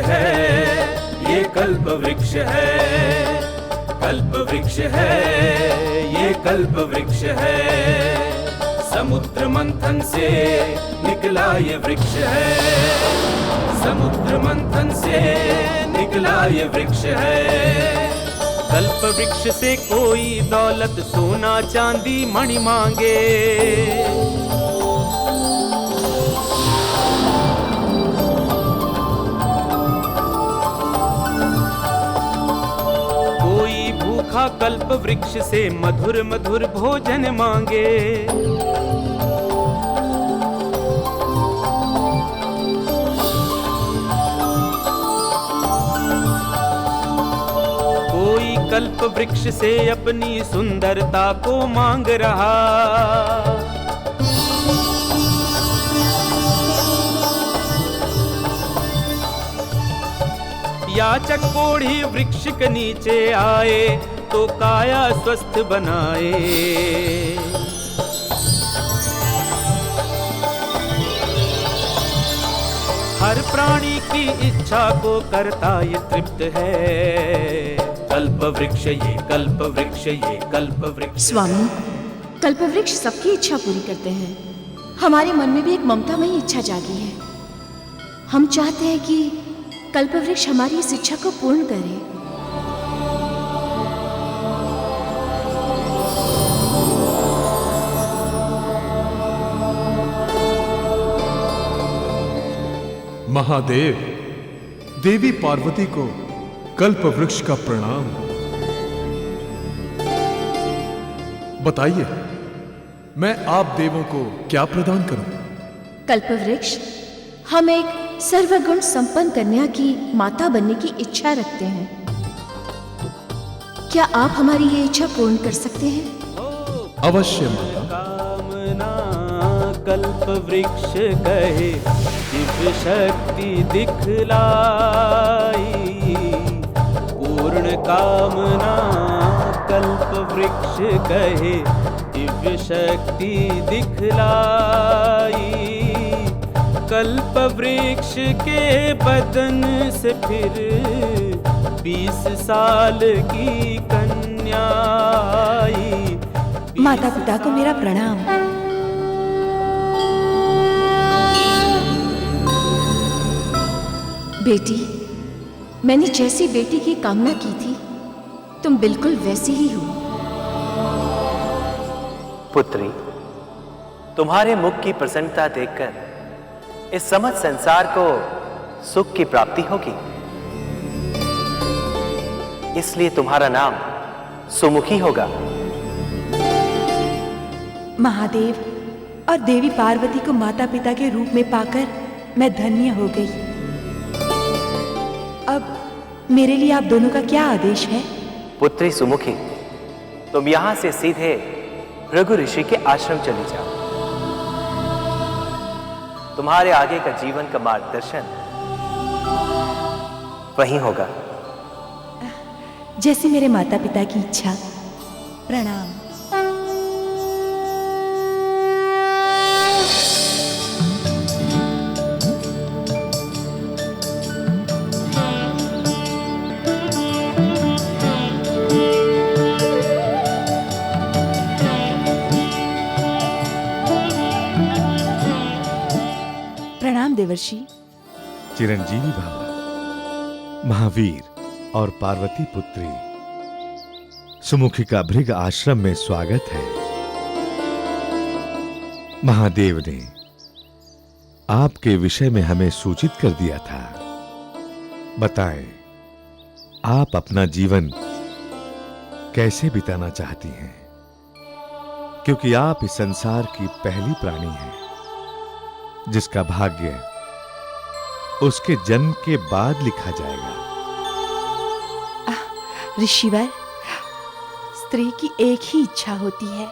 है, ये कल्प वृक्ष है, कल्प वृक्ष है, ये कल्प वृक्ष है। समुद्र मंथन से निकला ये वृक्ष है, समुद्र मंथन से निकला ये वृक्ष है। कल्प वृक्ष से कोई दौलत सोना चांदी मणि मांगे, कोई भूखा कल्प वृक्ष से मधुर मधुर भोजन मांगे। कल्प वृक्ष से अपनी सुंदरता को मांग रहा, याचक कोढ़ी वृक्ष के नीचे आए तो काया स्वस्थ बनाए। हर प्राणी की इच्छा को करता ये तृप्त है। कल्प वृक्ष ये कल्प वृक्ष ये कल्प वृक्ष। स्वामी, कल्प वृक्ष सबकी इच्छा पूरी करते हैं। हमारे मन में भी एक ममतामयी इच्छा जागी है। हम चाहते हैं कि कल्प वृक्ष हमारी इस इच्छा को पूर्ण करे। महादेव, देवी पार्वती को कल्प वृक्ष का प्रणाम। बताइए, मैं आप देवों को क्या प्रदान करूं? कल्प वृक्ष, हम एक सर्वगुण संपन्न कन्या की माता बनने की इच्छा रखते हैं। क्या आप हमारी ये इच्छा पूर्ण कर सकते हैं? अवश्य माता। कामना कल्प वृक्ष कहे, दिव्य शक्ति दिखलाई। पूर्ण कामना कल्प वृक्ष कहे, दिव्य शक्ति दिखलाई। कल्प वृक्ष के बदन से फिर 20 साल की कन्या आई। माता पिता को मेरा प्रणाम। बेटी, मैंने जैसी बेटी की कामना की थी, तुम बिल्कुल वैसी ही हो। पुत्री, तुम्हारे मुख की प्रसन्नता देखकर इस समस्त संसार को सुख की प्राप्ति होगी। इसलिए तुम्हारा नाम सुमुखी होगा। महादेव और देवी पार्वती को माता पिता के रूप में पाकर मैं धन्य हो गई। अब मेरे लिए आप दोनों का क्या आदेश है? पुत्री सुमुखी, तुम यहां से सीधे भृगु ऋषि के आश्रम चली जाओ। तुम्हारे आगे का जीवन का मार्गदर्शन वहीं होगा। जैसी मेरे माता पिता की इच्छा। प्रणाम। प्रणाम देवर्षि। चिरंजीवी भव। महावीर और पार्वती पुत्री, सुमुखी का भृग आश्रम में स्वागत है। महादेव ने आपके विषय में हमें सूचित कर दिया था। बताएं, आप अपना जीवन कैसे बिताना चाहती हैं? क्योंकि आप इस संसार की पहली प्राणी हैं जिसका भाग्य उसके जन्म के बाद लिखा जाएगा। ऋषिवर, स्त्री की एक ही इच्छा होती है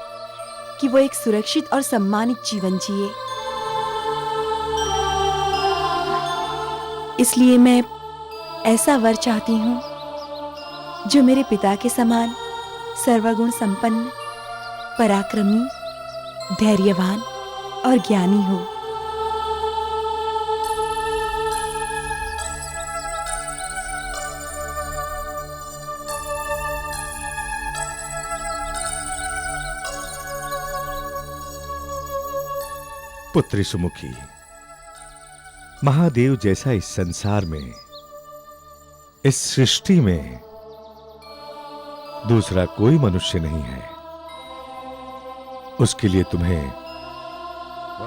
कि वो एक सुरक्षित और सम्मानित जीवन जिए। इसलिए मैं ऐसा वर चाहती हूं जो मेरे पिता के समान सर्वगुण संपन्न, पराक्रमी, धैर्यवान और ज्ञानी हो। पुत्री सुमुखी, महादेव जैसा इस संसार में, इस सृष्टि में दूसरा कोई मनुष्य नहीं है। उसके लिए तुम्हें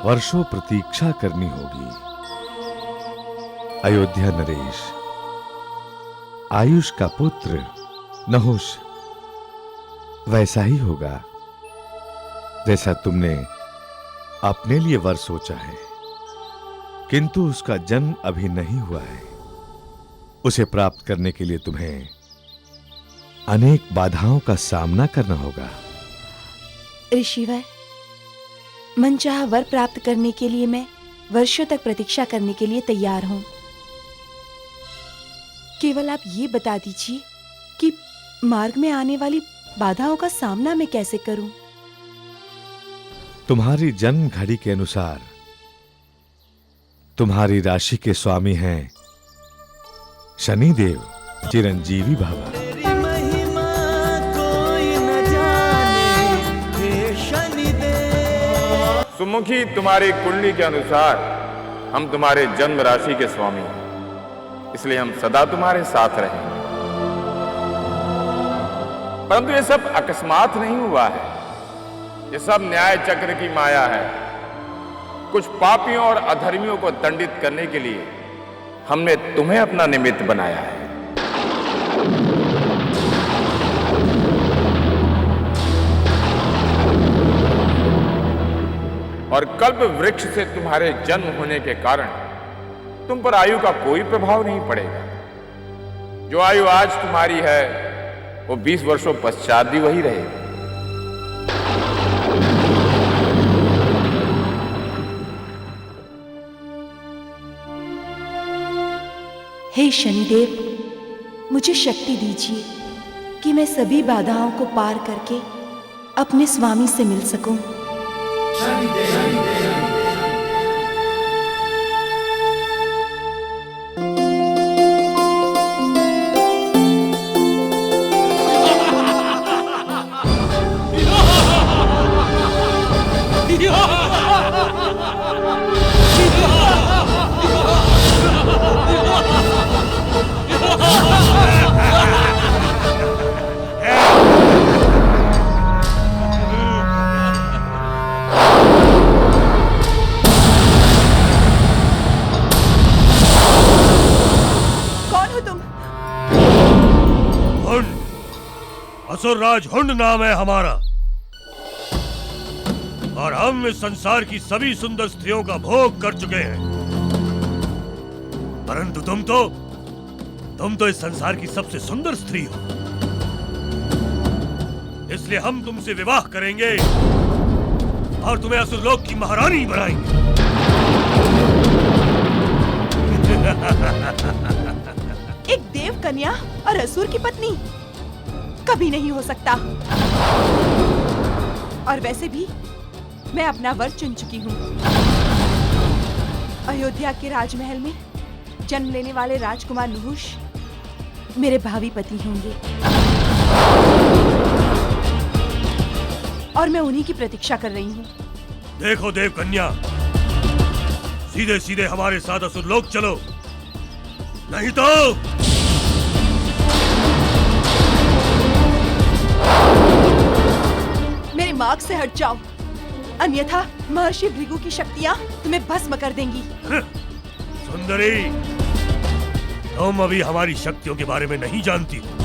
वर्षों प्रतीक्षा करनी होगी। अयोध्या नरेश, आयुष का पुत्र नहुष वैसा ही होगा जैसा तुमने अपने लिए वर सोचा है, किंतु उसका जन्म अभी नहीं हुआ है। उसे प्राप्त करने के लिए तुम्हें अनेक बाधाओं का सामना करना होगा। ऋषिवर, मनचाहा वर प्राप्त करने के लिए मैं वर्षों तक प्रतीक्षा करने के लिए तैयार हूं। केवल आप ये बता दीजिए कि मार्ग में आने वाली बाधाओं का सामना मैं कैसे करूं? तुम्हारी जन्म घड़ी के अनुसार तुम्हारी राशि के स्वामी हैं शनिदेव। चिरंजीवी भव। सुमुखी, तुम्हारी कुंडली के अनुसार हम तुम्हारे जन्म राशि के स्वामी हैं, इसलिए हम सदा तुम्हारे साथ रहेंगे। परंतु ये सब अकस्मात नहीं हुआ है, ये सब न्याय चक्र की माया है। कुछ पापियों और अधर्मियों को दंडित करने के लिए हमने तुम्हें अपना निमित्त बनाया है। और कल्प वृक्ष से तुम्हारे जन्म होने के कारण तुम पर आयु का कोई प्रभाव नहीं पड़ेगा। जो आयु आज तुम्हारी है वो 20 वर्षों पश्चात भी वही रहेगी। हे शनिदेव, मुझे शक्ति दीजिए कि मैं सभी बाधाओं को पार करके अपने स्वामी से मिल सकूं। असुरराज हुंड नाम है हमारा, और हम इस संसार की सभी सुंदर स्त्रियों का भोग कर चुके हैं। परंतु तुम तो इस संसार की सबसे सुंदर स्त्री हो, इसलिए हम तुमसे विवाह करेंगे और तुम्हें असुरलोक की महारानी बनाएंगे। एक देव कन्या और असुर की पत्नी कभी नहीं हो सकता। और वैसे भी मैं अपना वर चुन चुकी हूँ। अयोध्या के राजमहल में जन्म लेने वाले राजकुमार नहुष मेरे भावी पति होंगे, और मैं उन्हीं की प्रतीक्षा कर रही हूँ। देखो देव कन्या, सीधे सीधे हमारे साथ असुरलोक चलो, नहीं तो मेरे मार्ग से हट जाओ, अन्यथा महर्षि भृगु की शक्तियाँ तुम्हें भस्म कर देंगी। सुंदरी, तुम अभी हमारी शक्तियों के बारे में नहीं जानती हो।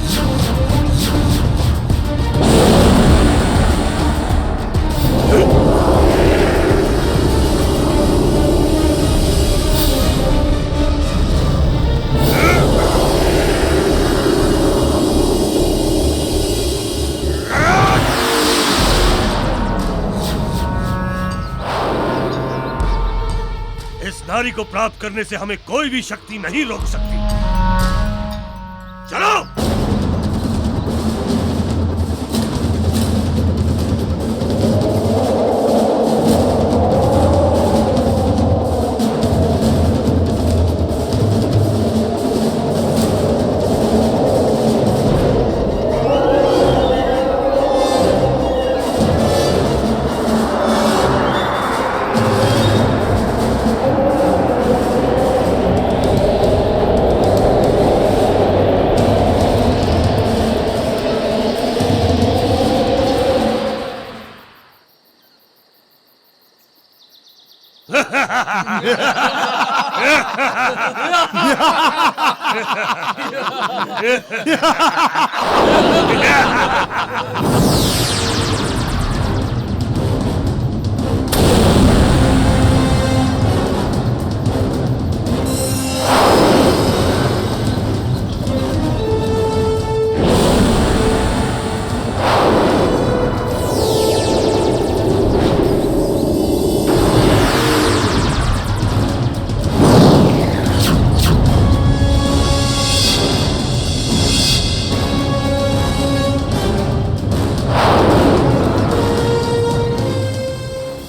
नारी को प्राप्त करने से हमें कोई भी शक्ति नहीं रोक सकती। चलो।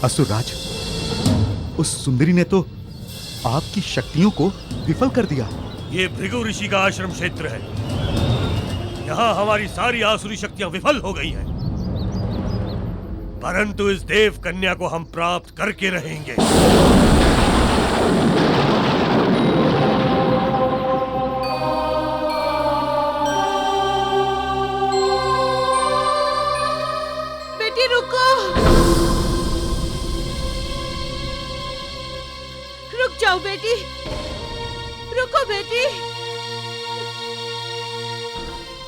असुरराज, उस सुंदरी ने तो आपकी शक्तियों को विफल कर दिया। ये भृगु ऋषि का आश्रम क्षेत्र है। यहाँ हमारी सारी आसुरी शक्तियां विफल हो गई हैं। परंतु इस देव कन्या को हम प्राप्त करके रहेंगे। बेटी रुको, रुक जाओ बेटी, रुको बेटी।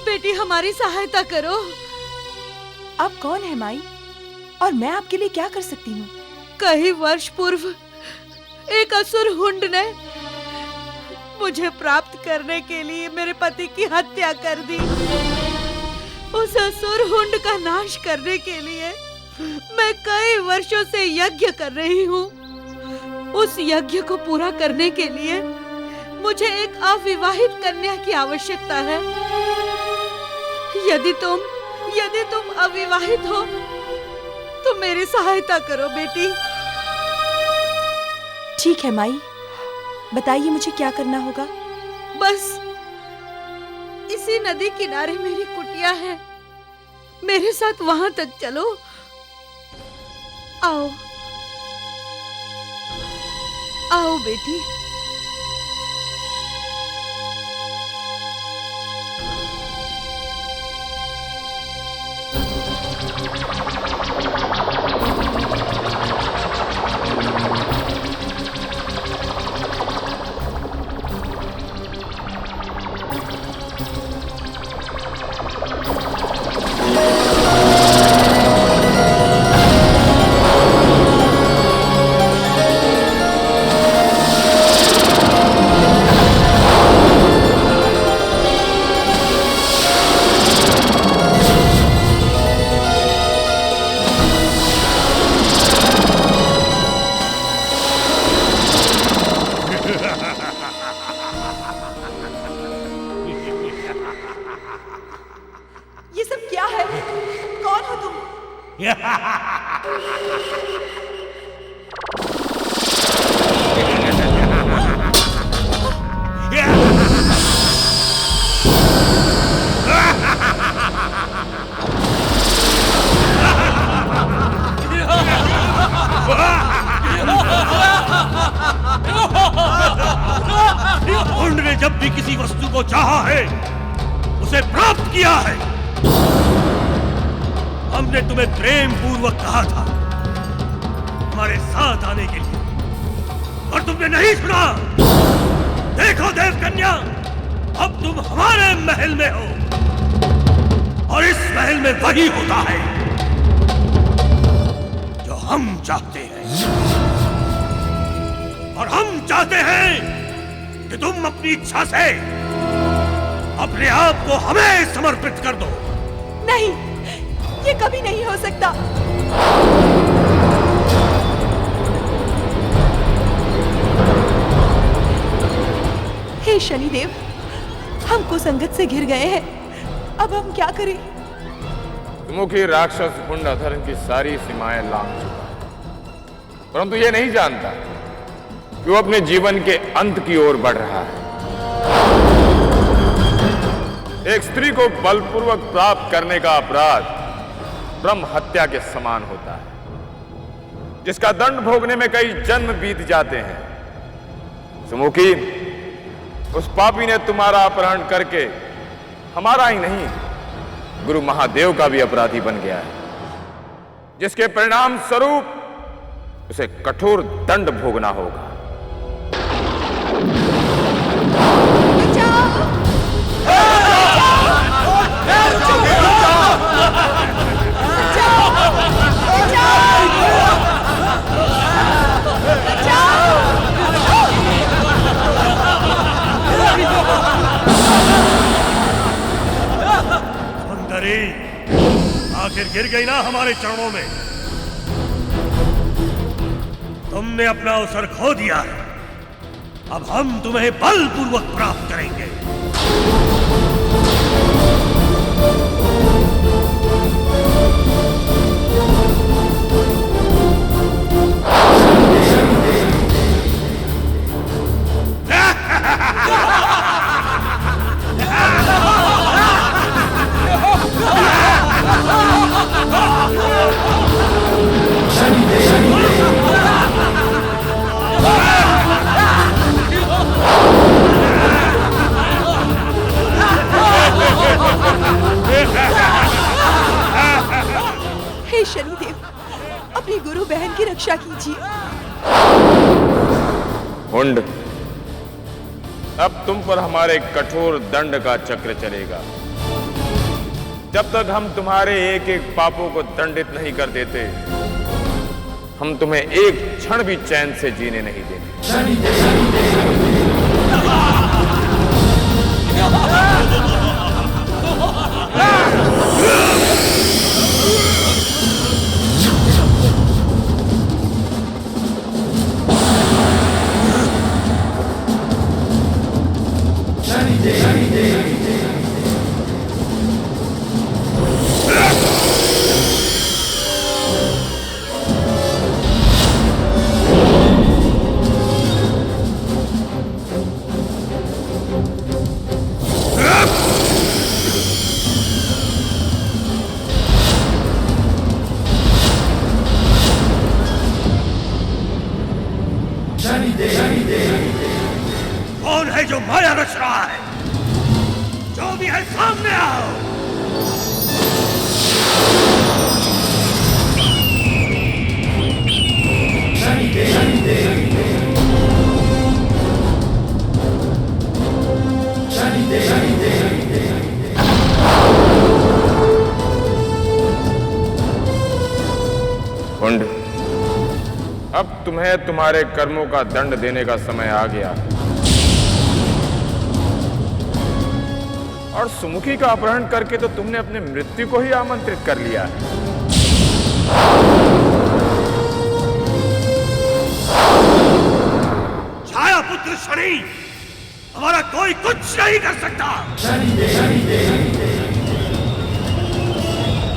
बेटी हमारी सहायता करो। आप कौन है माई, और मैं आपके लिए क्या कर सकती हूँ? कई वर्ष पूर्व एक असुर हुंड ने मुझे प्राप्त करने के लिए मेरे पति की हत्या कर दी। उस असुर हुंड का नाश करने के लिए मैं कई वर्षों से यज्ञ कर रही हूँ। उस यज्ञ को पूरा करने के लिए मुझे एक अविवाहित कन्या की आवश्यकता है। यदि तुम अविवाहित हो तो मेरी सहायता करो बेटी। ठीक है माई, बताइए मुझे क्या करना होगा। बस इसी नदी किनारे मेरी कुटिया है, मेरे साथ वहां तक चलो। आओ आओ बेटी। ये सब क्या है? कौन हो तुम? हुंड ने जब भी किसी वस्तु को चाहा है, उसे प्राप्त किया है। हमने तुम्हें प्रेम पूर्वक कहा था हमारे साथ आने के लिए, और तुमने नहीं सुना। देखो देव कन्या, अब तुम हमारे महल में हो, और इस महल में वही होता है जो हम चाहते हैं। और हम चाहते हैं कि तुम अपनी इच्छा से अपने आप को हमें समर्पित कर दो। नहीं, ये कभी नहीं हो सकता। हे शनिदेव, हम कुसंगत से घिर गए हैं, अब हम क्या करें? सुमुखी राक्षस हुंड अधर्म की सारी सीमाएं लांघ चुका है, परंतु ये नहीं जानता कि वो अपने जीवन के अंत की ओर बढ़ रहा है। एक स्त्री को बलपूर्वक प्राप्त करने का अपराध ब्रह्म हत्या के समान होता है, जिसका दंड भोगने में कई जन्म बीत जाते हैं। सुमुखी, उस पापी ने तुम्हारा अपहरण करके हमारा ही नहीं, गुरु महादेव का भी अपराधी बन गया है, जिसके परिणाम स्वरूप उसे कठोर दंड भोगना होगा। सुंदरी, आखिर गिर गई ना हमारे चरणों में। तुमने अपना अवसर खो दिया है, अब हम तुम्हें बलपूर्वक प्राप्त करेंगे। हे शनिदेव, अपनी गुरु बहन की रक्षा कीजिए। हुंड, अब तुम पर हमारे कठोर दंड का चक्र चलेगा। जब तक हम तुम्हारे एक एक पापों को दंडित नहीं कर देते, हम तुम्हें एक क्षण भी चैन से जीने नहीं देंगे। कौन है जो माया रच रहा है? जो भी है सामने आओ। हुंड, अब तुम्हें तुम्हारे कर्मों का दंड देने का समय आ गया और सुमुखी का अपहरण करके तो तुमने अपने मृत्यु को ही आमंत्रित कर लिया है। छाया पुत्र शनि, हमारा कोई कुछ नहीं कर सकता।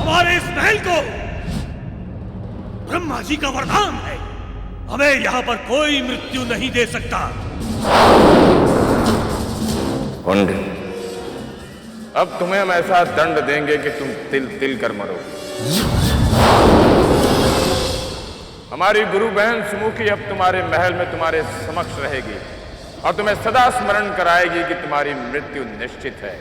हमारे इस महल को ब्रह्मा जी का वरदान है, हमें यहां पर कोई मृत्यु नहीं दे सकता। हुंड, अब तुम्हें हम ऐसा दंड देंगे कि तुम तिल तिल कर मरो। हमारी गुरु बहन सुमुखी अब तुम्हारे महल में तुम्हारे समक्ष रहेगी और तुम्हें सदा स्मरण कराएगी कि तुम्हारी मृत्यु निश्चित है।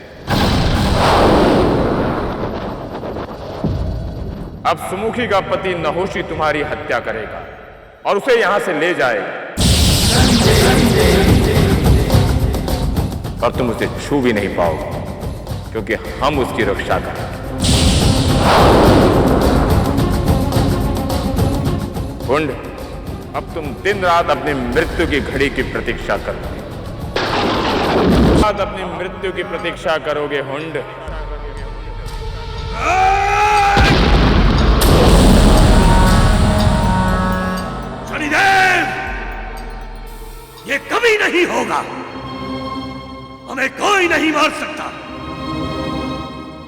अब सुमुखी का पति नहुषी तुम्हारी हत्या करेगा और उसे यहां से ले जाएगा और तुम उसे छू भी नहीं पाओगे, क्योंकि हम उसकी रक्षा करेंगे। हुंड, अब तुम दिन रात अपनी मृत्यु की घड़ी की प्रतीक्षा करोगे। अपनी मृत्यु की प्रतीक्षा करोगे हुंड। शनिदेव, ये कभी नहीं होगा। हमें कोई नहीं मार सकता।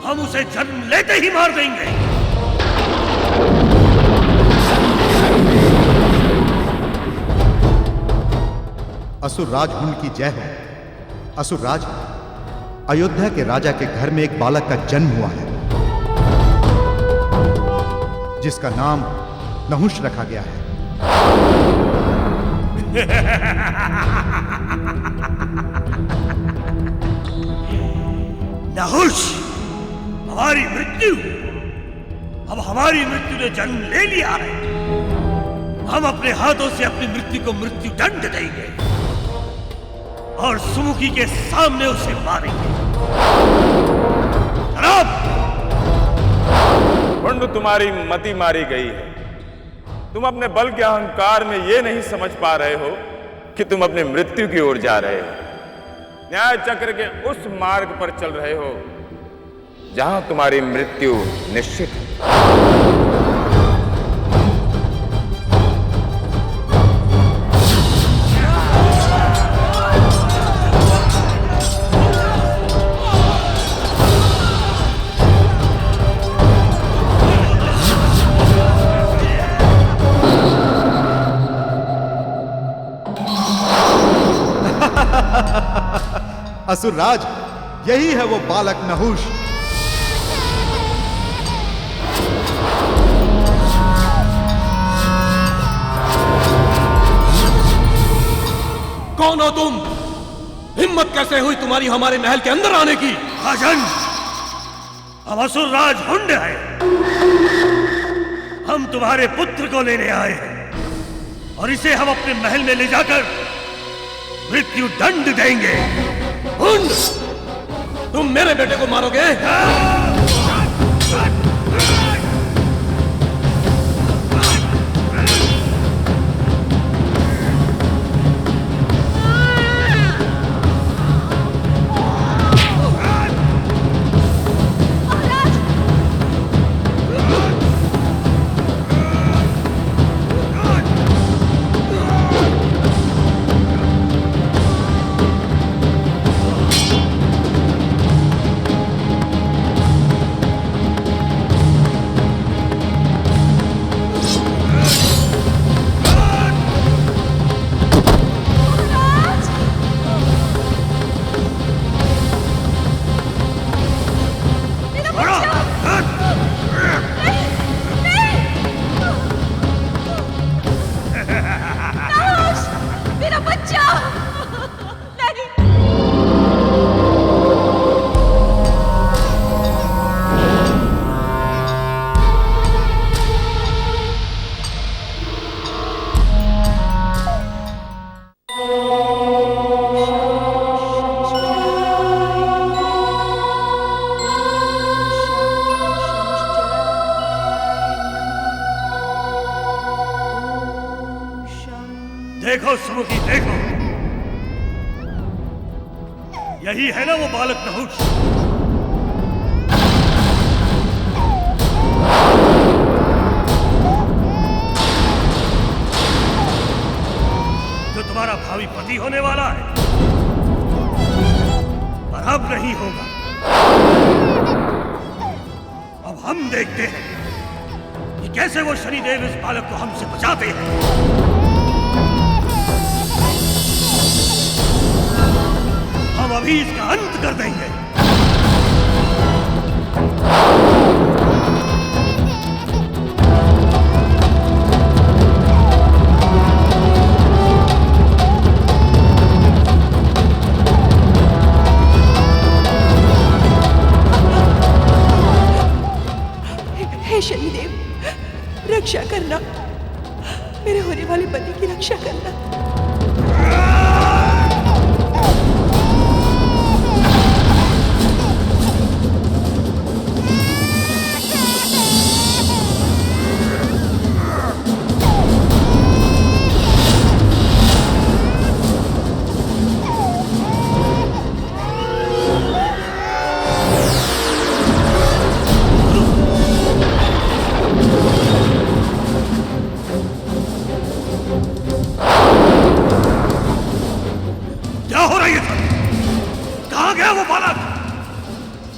हम उसे जन्म लेते ही मार देंगे। असुरराज हुंड की जय हो। असुरराज, अयोध्या के राजा के घर में एक बालक का जन्म हुआ है जिसका नाम नहुष रखा गया है। नहुष, हमारी मृत्यु, अब हमारी मृत्यु ने जन्म ले लिया है। हम अपने हाथों से अपनी मृत्यु को मृत्यु दंड देंगे और सुमुखी के सामने उसे मारेंगे। हुंड, तुम्हारी मति मारी गई है। तुम अपने बल के अहंकार में यह नहीं समझ पा रहे हो कि तुम अपनी मृत्यु की ओर जा रहे हो। न्याय चक्र के उस मार्ग पर चल रहे हो जहां तुम्हारी मृत्यु निश्चित है। असुरराज, यही है वो बालक नहुष। कौन हो तुम? हिम्मत कैसे हुई तुम्हारी हमारे महल के अंदर आने की? राजन, हम असुरराज हुंड हैं। हम तुम्हारे पुत्र को लेने आए हैं और इसे हम अपने महल में ले जाकर मृत्यु दंड देंगे। हुंड, तुम मेरे बेटे को मारोगे? देखो सुमुखी, देखो, यही है ना वो बालक नहुष। जो तुम्हारा भावी पति होने वाला है, पर अब नहीं होगा। अब हम देखते हैं कि कैसे वो शनिदेव इस बालक को हमसे बचाते हैं। हम अभी इसका अंत कर देंगे। हे शनिदेव, रक्षा करना, मेरे होने वाले पति की रक्षा करना।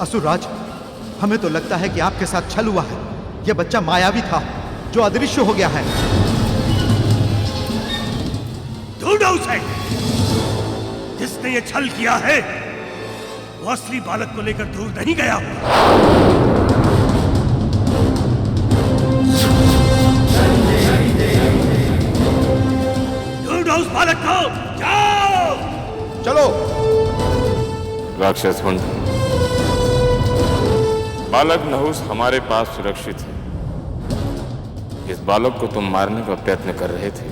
असुरराज, हमें तो लगता है कि आपके साथ छल हुआ है। यह बच्चा मायावी था जो अदृश्य हो गया है। ढूंढो उसे। जिसने ये छल किया है वो असली बालक को लेकर दूर नहीं गया होगा। ढूंढो उस बालक को, जाओ। चलो। राक्षस हुंड, बालक नहुष हमारे पास सुरक्षित है। इस बालक को तुम मारने का प्रयत्न कर रहे थे,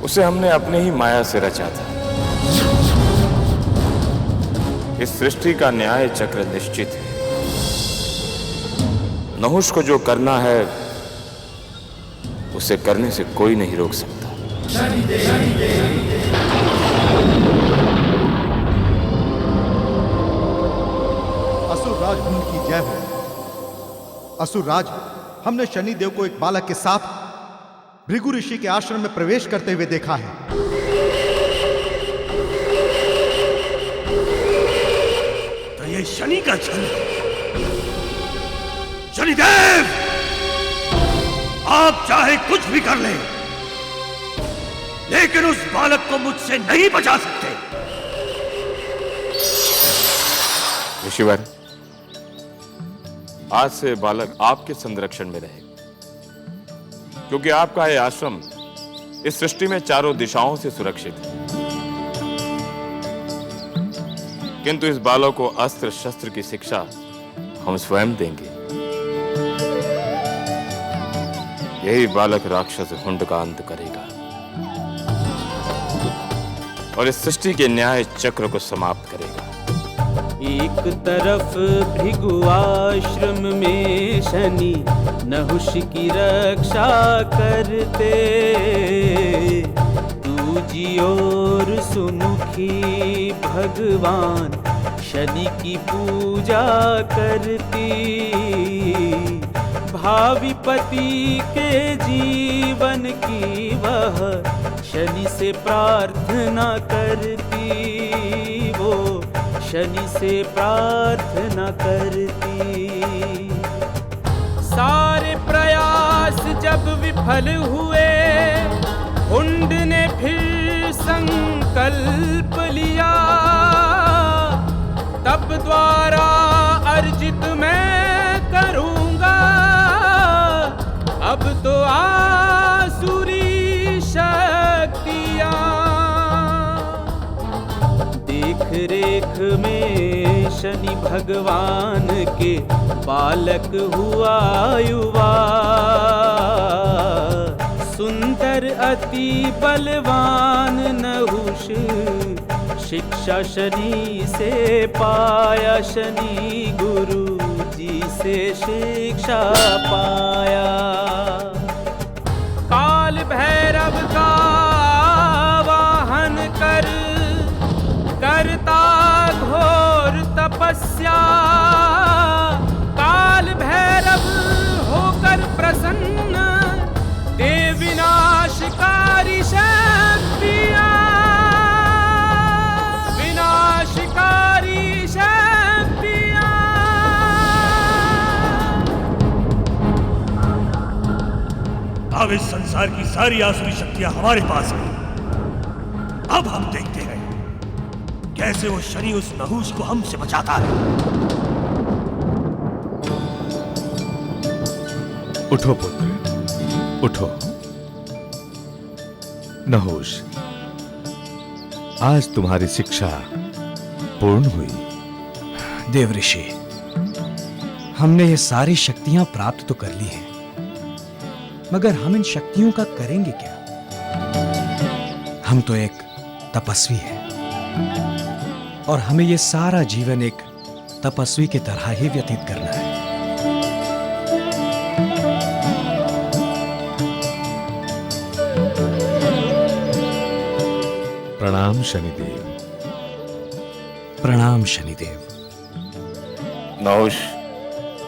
उसे हमने अपने ही माया से रचा था। इस सृष्टि का न्याय चक्र निश्चित है। नहुष को जो करना है उसे करने से कोई नहीं रोक सकता। असुरराज हुंड की जय हो। असुरराज, हमने शनिदेव को एक बालक के साथ भृगु ऋषि के आश्रम में प्रवेश करते हुए देखा है। तो ये शनि का छल है। शनिदेव, आप चाहे कुछ भी कर लें, लेकिन उस बालक को मुझसे नहीं बचा सकते। ऋषिवर, आज से बालक आपके संरक्षण में रहेगा, क्योंकि आपका यह आश्रम इस सृष्टि में चारों दिशाओं से सुरक्षित है। किंतु इस बालक को अस्त्र शस्त्र की शिक्षा हम स्वयं देंगे। यही बालक राक्षस हुंड का अंत करेगा और इस सृष्टि के न्याय चक्र को समाप्त करेगा। एक तरफ भृगु आश्रम में शनि नहुष की रक्षा करते, दूजी ओर सुमुखी भगवान शनि की पूजा करती। भावी पति के जीवन की वह शनि से प्रार्थना करती, वो शनि से प्रार्थना करती। सारे प्रयास जब विफल हुए, हुंड ने फिर संकल्प लिया, तब द्वारा अर्जित मैं करूंगा अब तो आसुरी शक्तियां। देख रेख में शनि भगवान के बालक हुआ युवा, सुंदर अति बलवान नहुष शिक्षा शनि से पाया, शनि गुरु जी से शिक्षा पाया। काल भैरव का वाहन कर करता घोर तपस्या, काल भैरव होकर प्रसन्न दे विनाशकारी शक्तियां, विनाशकारी शक्तियां। अब इस संसार की सारी आसुरी शक्तियां हमारे पास हैं। अब हम देखते हैं कैसे वो शनि उस नहुष को हमसे बचाता है। उठो पुत्र, उठो। नहुष, आज तुम्हारी शिक्षा पूर्ण हुई। देव ऋषि, हमने ये सारी शक्तियां प्राप्त तो कर ली हैं, मगर हम इन शक्तियों का करेंगे क्या? हम तो एक तपस्वी हैं और हमें ये सारा जीवन एक तपस्वी की तरह ही व्यतीत करना है। प्रणाम शनिदेव। प्रणाम शनिदेव। नहुष,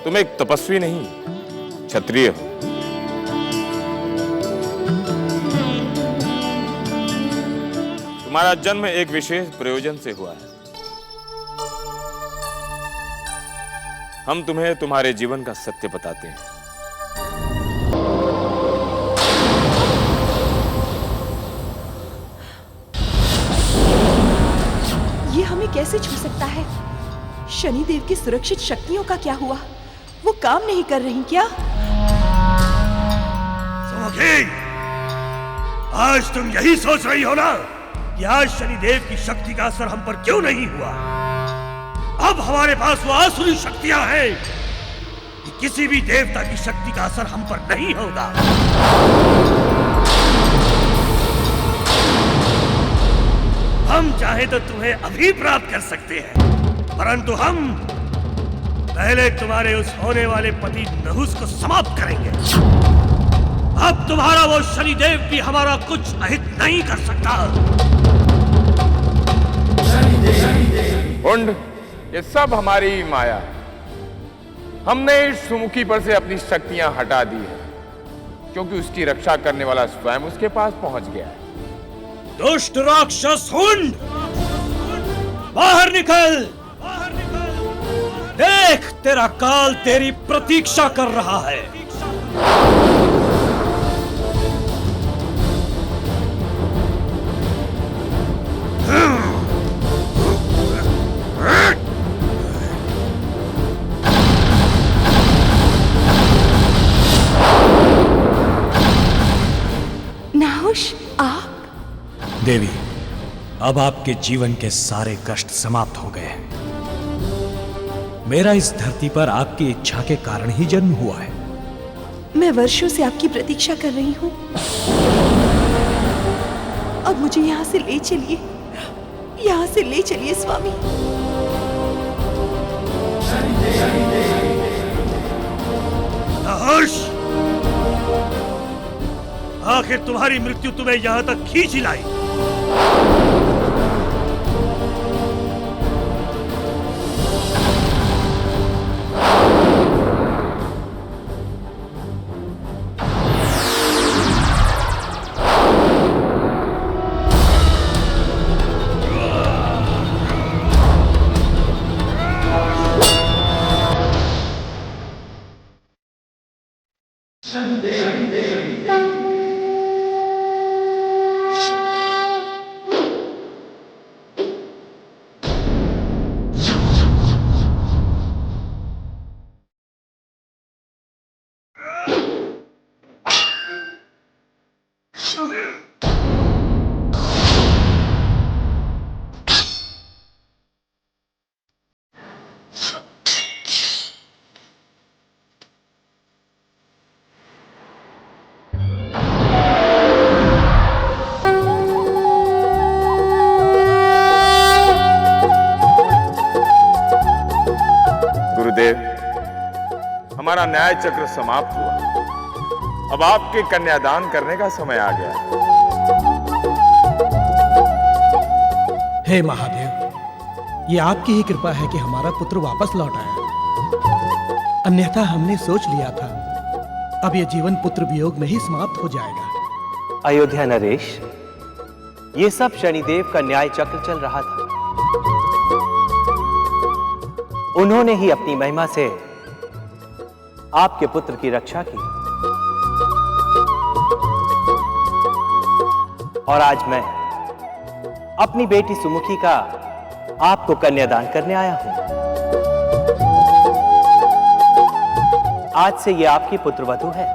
तुम एक तपस्वी नहीं, क्षत्रिय हो। तुम्हारा जन्म एक विशेष प्रयोजन से हुआ है। हम तुम्हें तुम्हारे जीवन का सत्य बताते हैं। ये हमें कैसे छू सकता है? शनिदेव की सुरक्षित शक्तियों का क्या हुआ? वो काम नहीं कर रही क्या? सुमुखी, आज तुम यही सोच रही हो ना कि आज शनिदेव की शक्ति का असर हम पर क्यों नहीं हुआ? अब हमारे पास वो आसुरी शक्तियां हैं कि किसी भी देवता की शक्ति का असर हम पर नहीं होगा। हम चाहे तो तुम्हें अभी प्राप्त कर सकते हैं, परंतु हम पहले तुम्हारे उस होने वाले पति नहुस को समाप्त करेंगे। अब तुम्हारा वो शनिदेव भी हमारा कुछ अहित नहीं कर सकता। हुंड, ये सब हमारी ही माया है। हमने इस सुमुखी पर से अपनी शक्तियां हटा दी है, क्योंकि उसकी रक्षा करने वाला स्वयं उसके पास पहुंच गया है। दुष्ट राक्षस हुंड, बाहर निकल! देख, तेरा काल तेरी प्रतीक्षा कर रहा है। नाहुष, आप? देवी, अब आपके जीवन के सारे कष्ट समाप्त हो गए हैं। मेरा इस धरती पर आपकी इच्छा के कारण ही जन्म हुआ है। मैं वर्षों से आपकी प्रतीक्षा कर रही हूँ। अब मुझे यहाँ से ले चलिए, यहाँ से ले चलिए स्वामी। नाहुष, आखिर तुम्हारी मृत्यु तुम्हें यहाँ तक खींच लाई। हमारा न्याय चक्र समाप्त हुआ। अब आपके कन्यादान करने का समय आ गया। हे महादेव, ये आपकी ही कृपा है कि हमारा पुत्र वापस लौट आया। अन्यथा हमने सोच लिया था अब ये जीवन पुत्र वियोग में ही समाप्त हो जाएगा। अयोध्या नरेश, ये सब शनिदेव का न्याय चक्र चल रहा था। उन्होंने ही अपनी महिमा से आपके पुत्र की रक्षा की, और आज मैं अपनी बेटी सुमुखी का आपको कन्यादान करने आया हूं। आज से ये आपकी पुत्रवधू है।